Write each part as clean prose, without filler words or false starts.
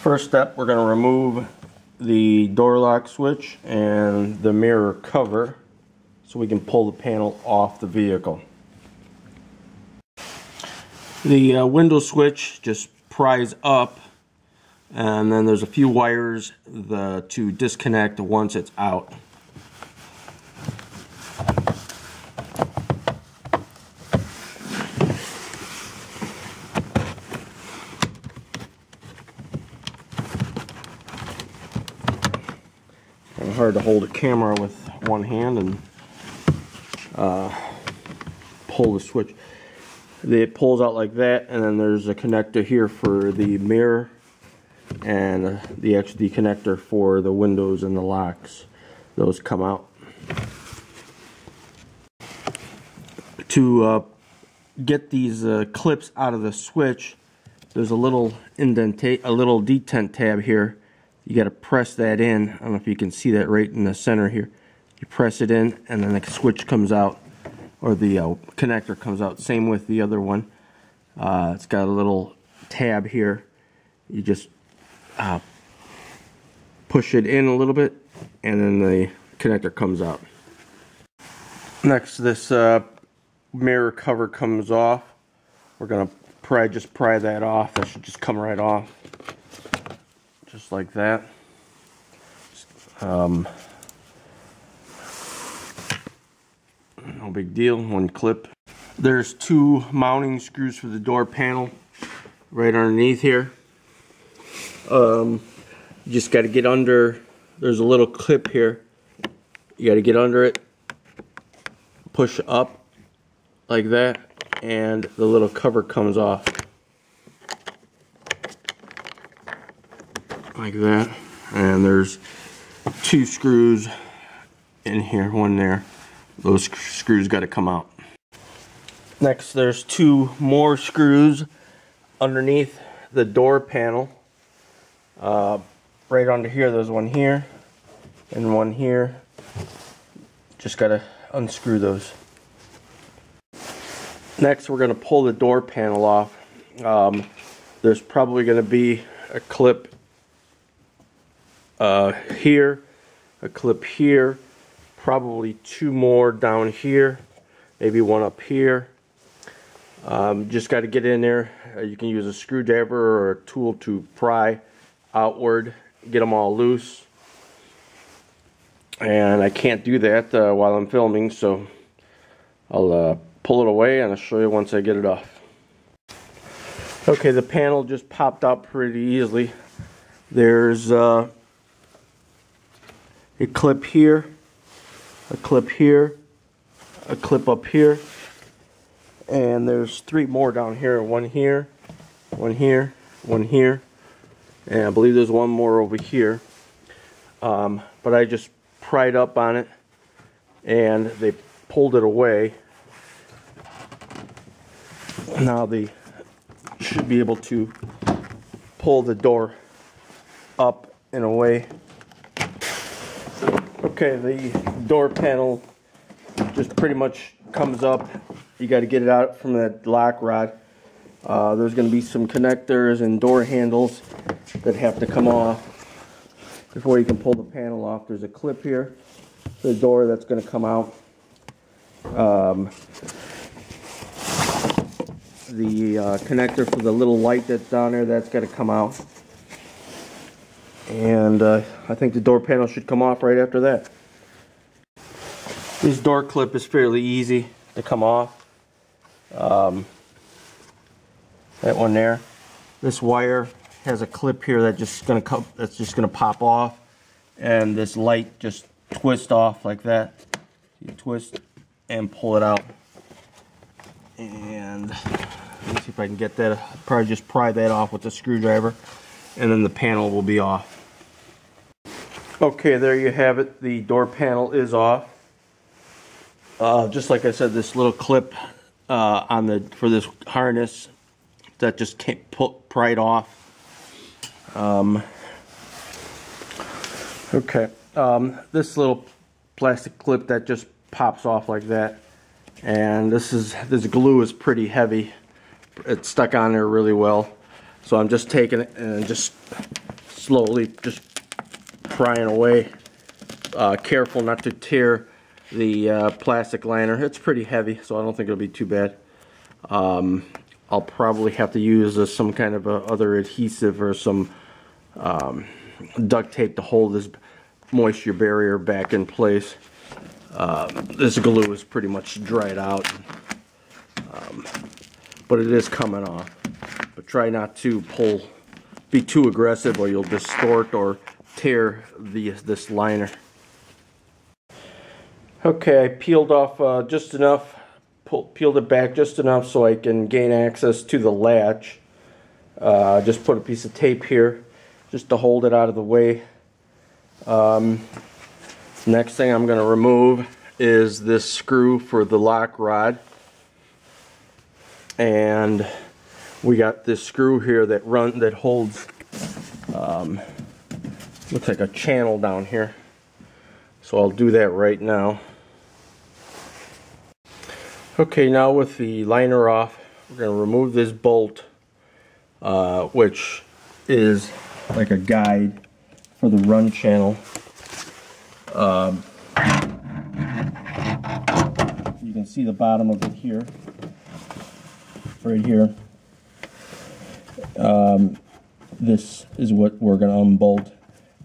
First step, we're going to remove the door lock switch and the mirror cover so we can pull the panel off the vehicle. The window switch just pries up, and then there's a few wires to disconnect once it's out. It's hard to hold a camera with one hand and pull the switch. It pulls out like that, and then there's a connector here for the mirror and the connector for the windows and the locks. Those come out. To get these clips out of the switch, there's a little detent tab here. You got to press that in. I don't know if you can see that right in the center here. You press it in, and then the switch comes out, or the connector comes out. Same with the other one. It's got a little tab here. You just push it in a little bit, and then the connector comes out. Next, this mirror cover comes off. We're gonna just pry that off. That should just come right off, just like that. No big deal, one clip. There's two mounting screws for the door panel right underneath here. You just got to get under. There's a little clip here. You got to get under it, push up like that, and the little cover comes off like that. And there's two screws in here, one there. Those screws got to come out. Next, there's two more screws underneath the door panel. Right under here, there's one here and one here. Just got to unscrew those. Next, we're going to pull the door panel off. There's probably going to be a clip here, a clip here, probably two more down here, maybe one up here. Just got to get in there. You can use a screwdriver or a tool to pry outward, get them all loose. And I can't do that while I'm filming, so I'll pull it away and I'll show you once I get it off. Okay, the panel just popped out pretty easily. There's a clip here, a clip here, a clip up here, and there's three more down here. One here, one here, one here, and I believe there's one more over here. But I just pried up on it and they pulled it away. Now they should be able to pull the door up and away. Okay, the door panel just pretty much comes up. You got to get it out from that lock rod. There's going to be some connectors and door handles that have to come off before you can pull the panel off. There's a clip here for the door that's going to come out. The connector for the little light that's down there, that's got to come out. And I think the door panel should come off right after that. This door clip is fairly easy to come off. That one there. This wire has a clip here that's just gonna pop off, and this light just twists off like that. You twist and pull it out. And let me see if I can get that. I'll probably just pry that off with a screwdriver, and then the panel will be off. Okay, there you have it. The door panel is off. Just like I said, this little clip for this harness that just can't pry it off. Okay, this little plastic clip that just pops off like that, and this glue is pretty heavy. It's stuck on there really well, so I'm just taking it and just slowly just prying away. Careful not to tear the plastic liner. It's pretty heavy, so I don't think it'll be too bad. I'll probably have to use some kind of other adhesive or some duct tape to hold this moisture barrier back in place. This glue is pretty much dried out, but it is coming off. But try not to be too aggressive, or you'll distort or tear this liner. Okay, I peeled off just enough, peeled it back just enough so I can gain access to the latch. Just put a piece of tape here just to hold it out of the way. Next thing I'm going to remove is this screw for the lock rod, and we got this screw here that holds looks like a channel down here, so I'll do that right now. Okay, now with the liner off, we're going to remove this bolt, which is like a guide for the run channel. You can see the bottom of it here, right here. This is what we're going to unbolt.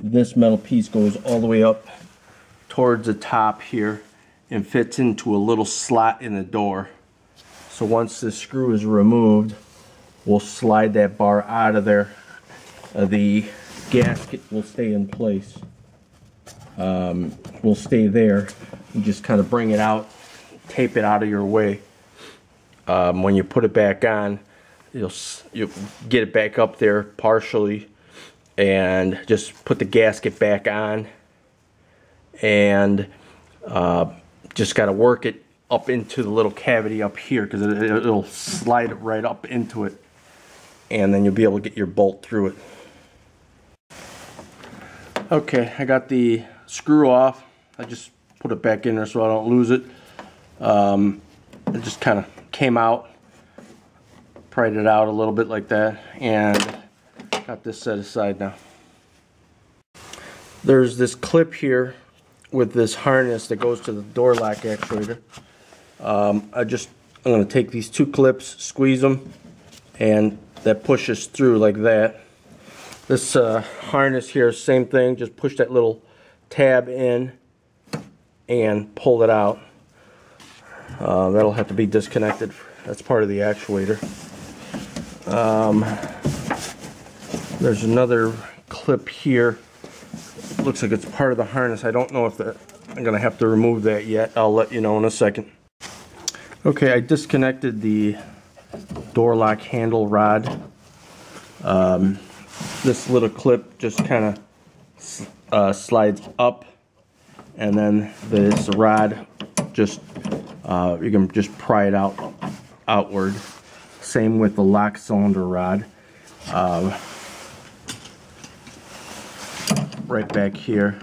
This metal piece goes all the way up towards the top here and fits into a little slot in the door. So once this screw is removed, we'll slide that bar out of there. The gasket will stay in place. Will stay there. You just kind of bring it out, tape it out of your way. When you put it back on, you'll get it back up there partially, and just put the gasket back on, and just got to work it up into the little cavity up here, because it'll slide it right up into it, and then you'll be able to get your bolt through it. Okay, I got the screw off. I just put it back in there so I don't lose it. It just kind of came out, pried it out a little bit like that, and got this set aside now. There's this clip here with this harness that goes to the door lock actuator. I'm going to take these two clips, squeeze them, and that pushes through like that. This harness here, same thing, just push that little tab in and pull it out. That'll have to be disconnected. That's part of the actuator. There's another clip here. Looks like it's part of the harness. I don't know if I'm going to have to remove that yet. I'll let you know in a second. Okay, I disconnected the door lock handle rod. This little clip just kind of slides up, and then this rod just you can just pry it outward. Same with the lock cylinder rod. Right back here,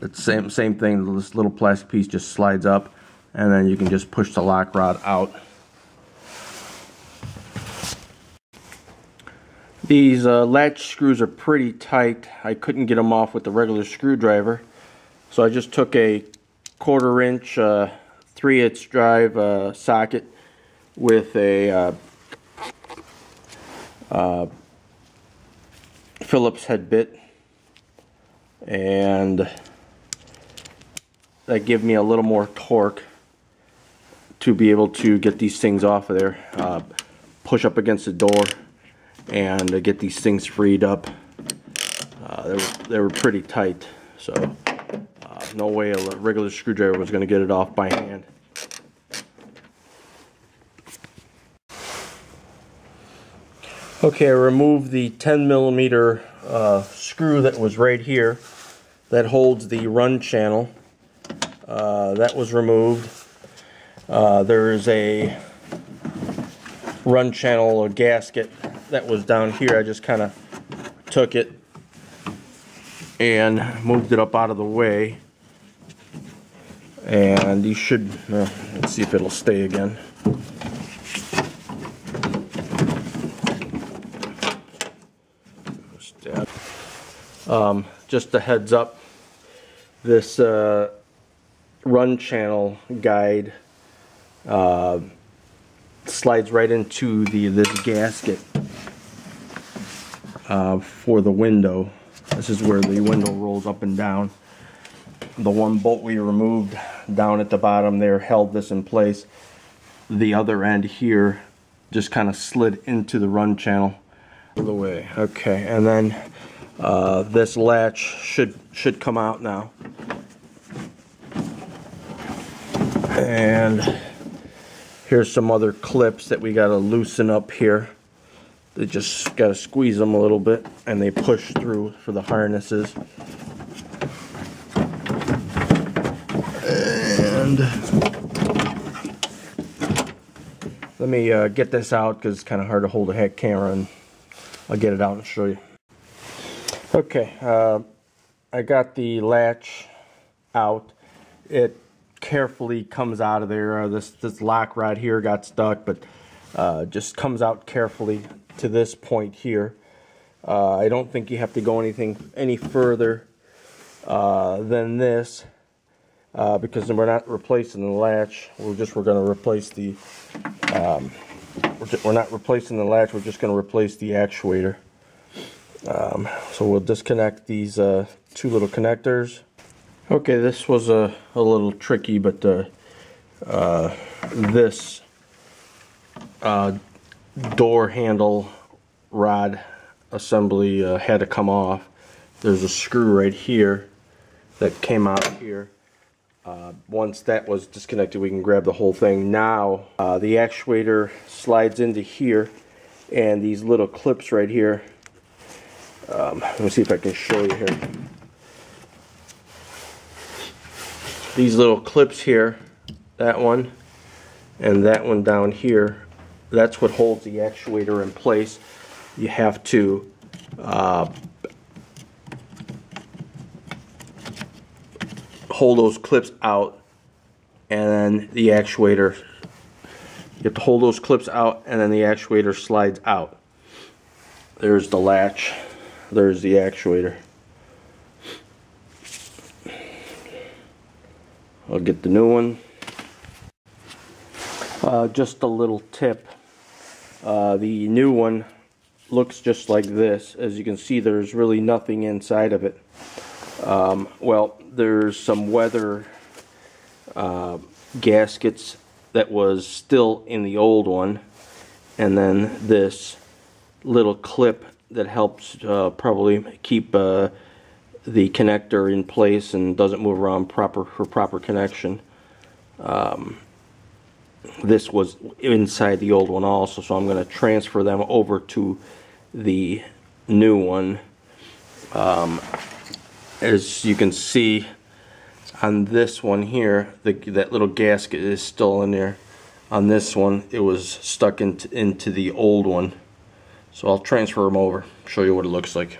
it's same thing. This little plastic piece just slides up, and then you can just push the lock rod out. These latch screws are pretty tight. I couldn't get them off with the regular screwdriver, so I just took a 1/4 inch 3/8 drive socket with a Phillips head bit, and that gave me a little more torque to be able to get these things off of there, push up against the door, and get these things freed up. They were pretty tight, so no way a regular screwdriver was going to get it off by hand. Okay, I removed the 10mm screw that was right here that holds the run channel. That was removed. There is a run channel gasket that was down here. I just kind of took it and moved it up out of the way, and you should let's see if it'll stay again. Just a heads up, this run channel guide slides right into this gasket for the window. This is where the window rolls up and down. The one bolt we removed down at the bottom there held this in place. The other end here just kind of slid into the run channel. The way. Okay, and then this latch should come out now. And here's some other clips that we got to loosen up here. They just got to squeeze them a little bit, and they push through for the harnesses. And let me get this out because it's kind of hard to hold a camera, and I'll get it out and show you. Okay, I got the latch out. It carefully comes out of there. This lock rod here got stuck, but just comes out carefully to this point here. I don't think you have to go any further than this, because we're not replacing the latch. We're going to replace the. We're not replacing the latch. We're just going to replace the actuator. So we'll disconnect these two little connectors. Okay, this was a little tricky, but this door handle rod assembly had to come off. There's a screw right here that came out here. Once that was disconnected, we can grab the whole thing. Now the actuator slides into here, and these little clips right here. Let me see if I can show you here. These little clips here, that one and that one down here, that's what holds the actuator in place. You have to hold those clips out, and then the actuator, you have to hold those clips out, and then the actuator slides out. There's the latch, there's the actuator. I'll get the new one. Just a little tip. The new one looks just like this. As you can see, there's really nothing inside of it. Well, there's some weather gaskets that was still in the old one, and then this little clip that helps probably keep the connector in place and doesn't move around for proper connection. This was inside the old one also, so I'm going to transfer them over to the new one. As you can see on this one here, that little gasket is still in there. On this one, it was stuck into the old one. So I'll transfer them over, show you what it looks like.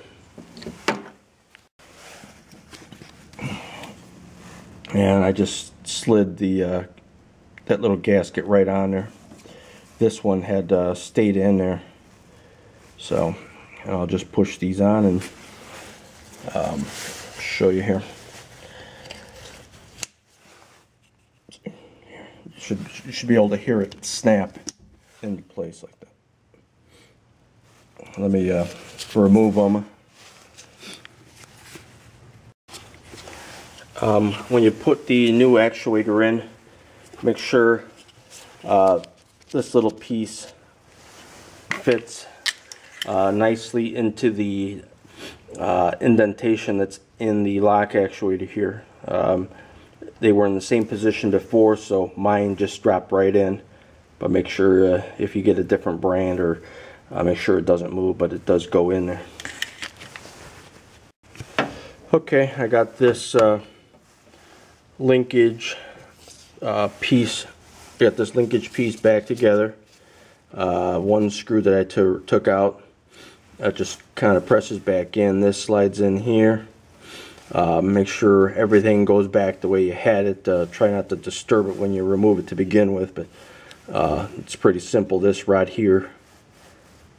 And I just slid that little gasket right on there. This one had stayed in there. So I'll just push these on and show you here. You should be able to hear it snap into place like that. Let me remove them. When you put the new actuator in, make sure this little piece fits nicely into the indentation that's in the lock actuator here. They were in the same position before, so mine just dropped right in. But make sure if you get a different brand, or make sure it doesn't move, but it does go in there. Okay, I got this linkage piece. Got this linkage piece back together. One screw that I took out, that just kind of presses back in. This slides in here. Make sure everything goes back the way you had it. Try not to disturb it when you remove it to begin with, but it's pretty simple. This rod here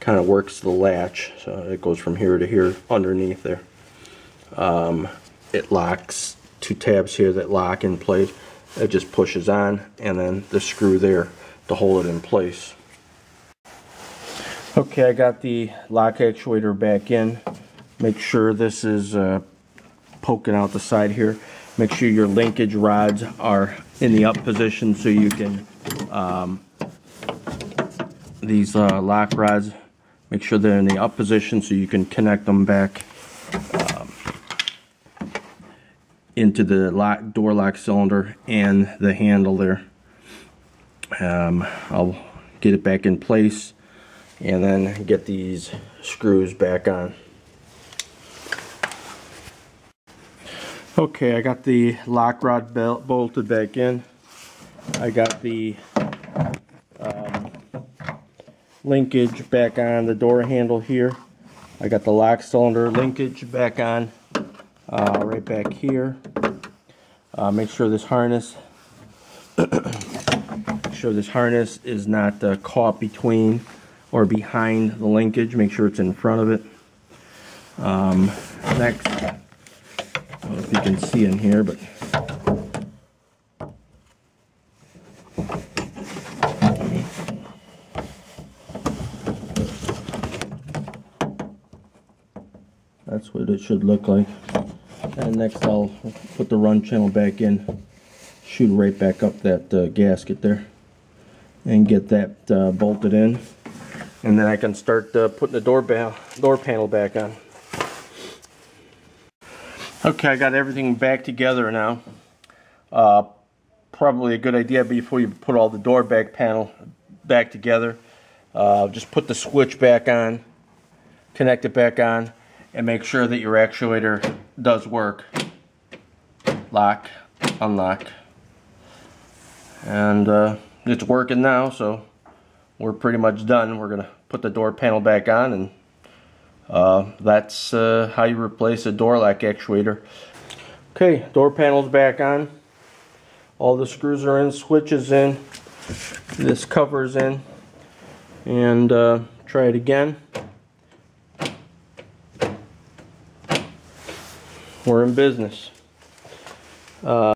kind of works the latch, so it goes from here to here underneath there. It locks, 2 tabs here that lock in place. It just pushes on, and then the screw there to hold it in place. Okay, I got the lock actuator back in. Make sure this is poking out the side here. Make sure your linkage rods are in the up position so you can, these lock rods, make sure they're in the up position so you can connect them back into the door lock cylinder and the handle there. I'll get it back in place and then get these screws back on. Okay, I got the lock rod bolted back in. I got the linkage back on the door handle here. I got the lock cylinder linkage back on right back here. Make sure this harness is not caught between or behind the linkage. Make sure it's in front of it. Next, I don't know if you can see in here, but that's what it should look like. And next I'll put the run channel back in, shoot right back up that gasket there, and get that bolted in. And then I can start putting the door panel back on. Okay, I got everything back together now. Probably a good idea before you put all the door panel back together. Just put the switch back on, connect it back on, and make sure that your actuator does work. Lock, unlock. And it's working now, so we're pretty much done. We're gonna put the door panel back on, and that's how you replace a door lock actuator. Okay, door panel's back on. All the screws are in, switch is in, this cover's in, and try it again. We're in business.